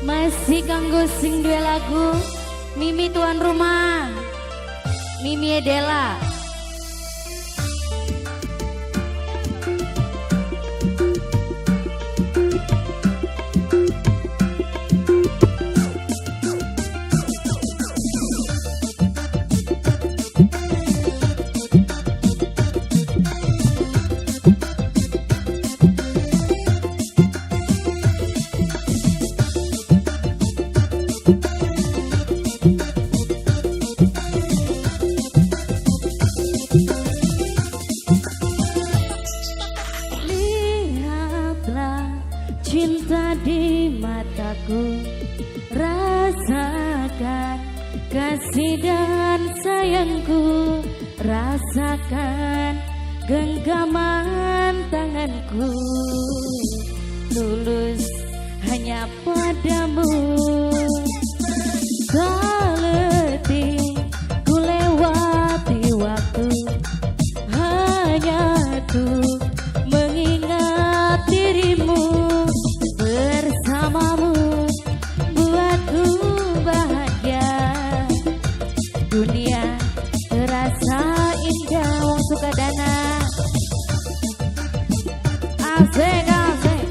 Masih kanggo sing duwe lagu Mimi tuan rumah, Mimi Edela. Cinta di mataku, rasakan kasih dan sayangku, rasakan genggaman tanganku, tulus hanya padamu. Tak letih ku lewati waktu, hanya tuh mengingat dirimu. Bersamamu buatku bahagia, dunia terasa indah. Wong Sukadana asik asik.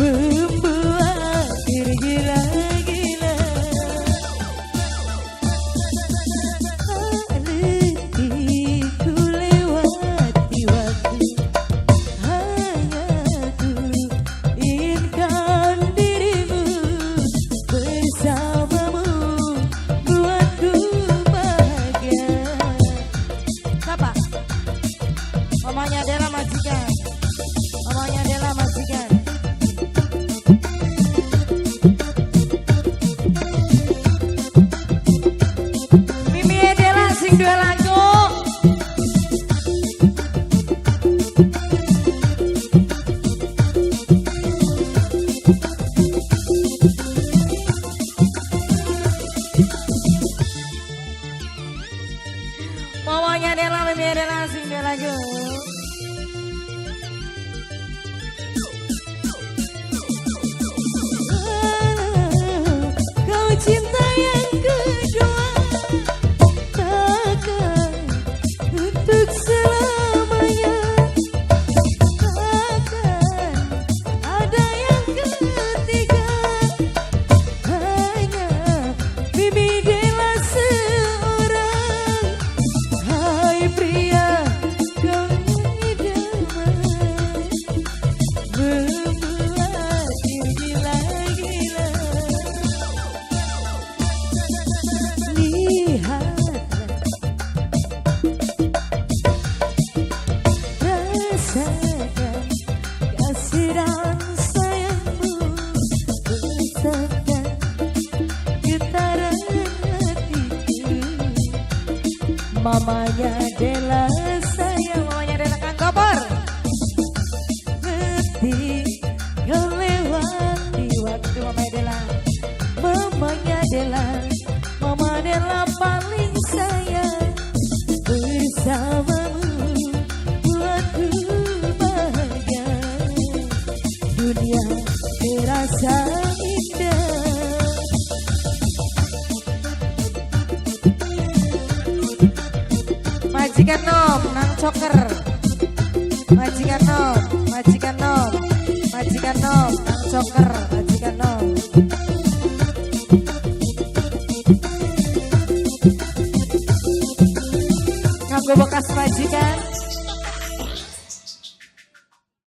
Membuat diri gila-gila, letih ku lewati waktu, hanya ku inginkan dirimu. Bersamamu buatku bahagia. Siapa? Mamanya Dela majikan, mamanya Dela majikan. Dua lagu mamanya Dela, Mimi Dela sing dua lagu. Kau cinta yang kedua, untuk selamanya, takkan ada yang ketiga, hanya Mimi Dela seorang. Hai pria, kau idaman, membuat diri gila-gila. Lihat kasih dan sayangmu, rasakan getaran hatiku. Mamanya Dela sayang, mamanya Dela Kang Gopor. Letih kau lewati waktu, mamanya Dela, mamanya Dela, mama Dela paling sayang. Bersamamu buatku bahagia, dunia terasa indah. Majikan nom nang coker, majikan nom, majikan nom, majikan nom nang coker, majikan nom. lagu bekas majikan.